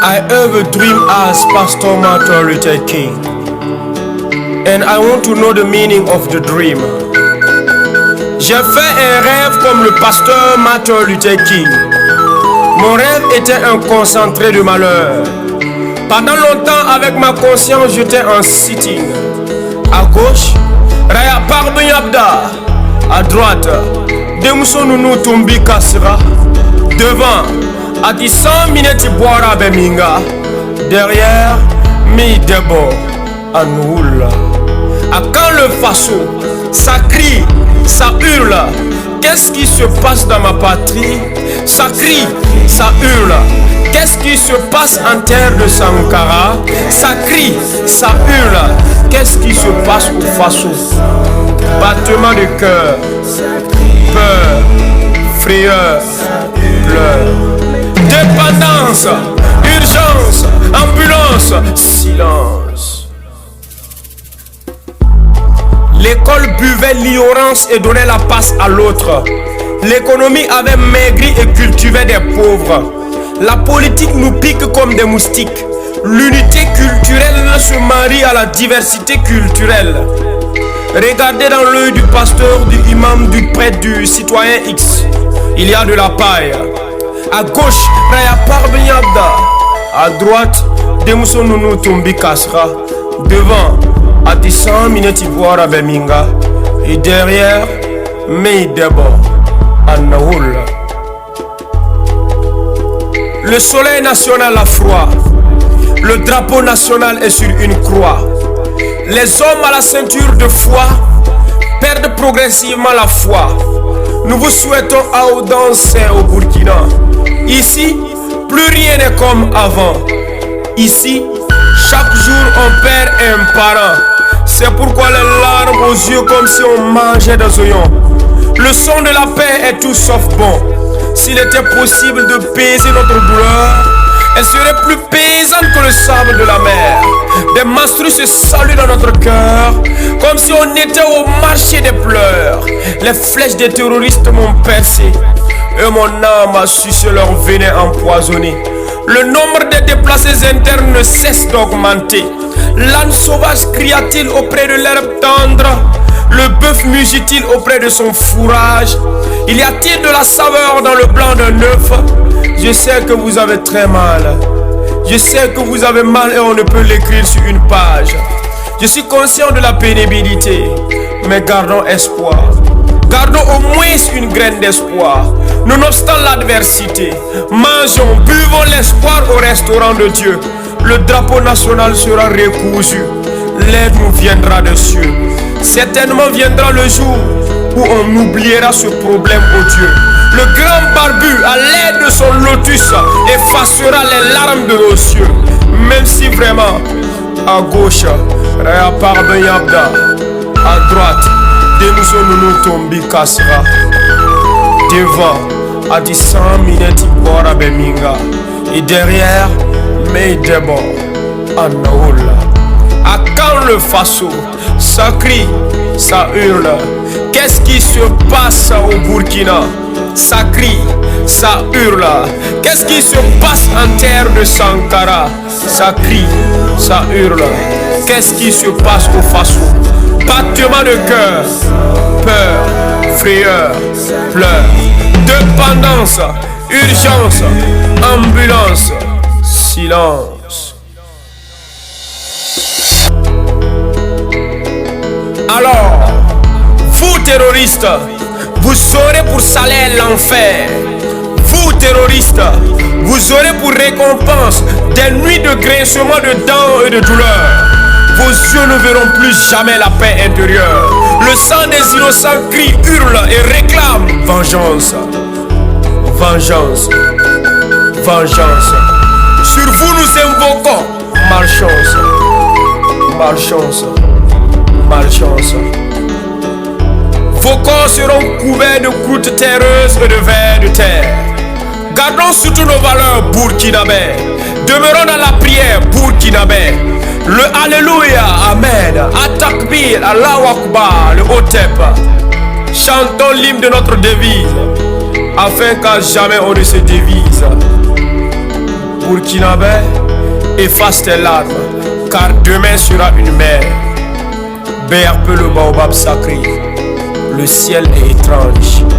I have a dream as Pastor Martin Luther King, and I want to know the meaning of the dream. J'ai fait un rêve comme le pasteur Martin Luther King. Mon rêve était un concentré de malheur. Pendant longtemps, avec ma conscience, j'étais en sitting. À gauche, Raya Parbenyabda. À droite, Demuso Nunu Tumbi Kasra. Devant, Adissan Mineti Boara Beminga. Derrière, Mi Debo Anoul. À quand le faso, ça crie, ça hurle. Qu'est-ce qui se passe dans ma patrie? Ça crie, ça hurle. Qu'est-ce qui se passe en terre de Sankara? Ça crie, ça hurle. Qu'est-ce qui se passe au faso? Battement de cœur, peur, frayeur, pleurs. Dépendance, urgence, ambulance, silence. L'école buvait l'ignorance et donnait la passe à l'autre. L'économie avait maigri et cultivait des pauvres. La politique nous pique comme des moustiques. L'unité culturelle se marie à la diversité culturelle. Regardez dans l'œil du pasteur, du imam, du prêtre, du citoyen X. Il y a de la paille. À gauche, Raya Parbenyabda. À droite, Demuso Nunu Tumbi Kasra. Devant, Adissan Mineti Boara Beminga. Et derrière, Mei Debo Anaoul. Le soleil national a froid. Le drapeau national est sur une croix. Les hommes à la ceinture de foi perdent progressivement la foi. Nous vous souhaitons audace au Burkina. Ici, plus rien n'est comme avant. Ici, chaque jour on perd un parent. C'est pourquoi les larmes aux yeux comme si on mangeait des oignons. Le son de la paix est tout sauf bon. S'il était possible de peser notre douleur, elle serait plus pesante que le sable de la mer. Des menstrues se saluent dans notre cœur, comme si on était au marché des pleurs. Les flèches des terroristes m'ont percé, et mon âme a sucé leur venin empoisonné. Le nombre des déplacés internes ne cesse d'augmenter. L'âne sauvage cria-t-il auprès de l'herbe tendre? Le bœuf mugit-il auprès de son fourrage? Il y a-t-il de la saveur dans le blanc d'un œuf? Je sais que vous avez très mal. Je sais que vous avez mal et on ne peut l'écrire sur une page. Je suis conscient de la pénibilité, mais gardons espoir. Gardons au moins une graine d'espoir. Nonobstant l'adversité, mangeons, buvons l'espoir au restaurant de Dieu. Le drapeau national sera recousu. L'aide nous viendra des cieux. Certainement viendra le jour où on oubliera ce problème odieux. Le grand barbu, à l'aide de son lotus, effacera les larmes de nos cieux. Même si vraiment, à gauche, Raya Parbenyabda, à droite, Demuso Nunu Tumbi Kasra, devant, Adissan Mineti Boara Beminga, et derrière, Mei Debo Anaoul. À quand le faso? Ça crie, ça hurle. Qu'est-ce qui se passe au Burkina? Ça crie, ça hurle. Qu'est-ce qui se passe en terre de Sankara? Ça crie, ça hurle. Qu'est-ce qui se passe au faso? Battement de cœur, peur, frayeur, pleurs. Dépendance, urgence, ambulance, silence. Alors, vous terroristes, vous aurez pour salaire l'enfer. Vous terroristes, vous aurez pour récompense des nuits de grincement de dents et de douleur. Vos yeux ne verront plus jamais la paix intérieure. Le sang des innocents crie, hurle et réclame vengeance. Vengeance. Vengeance. Sur vous nous invoquons malchance. Malchance. Malchance. Vos corps seront couverts de croûtes terreuses et de vers de terre. Gardons surtout nos valeurs burkinabè. Demeurons dans la prière burkinabè. Le Alléluia, Amen, Atakbir, Allahu Akbar, le Hotep. Chantons l'hymne de notre devise, afin qu'à jamais on ne se divise. Burkinabé, efface tes larmes, car demain sera une mer. B appelle le baobab sacré, le ciel est étrange.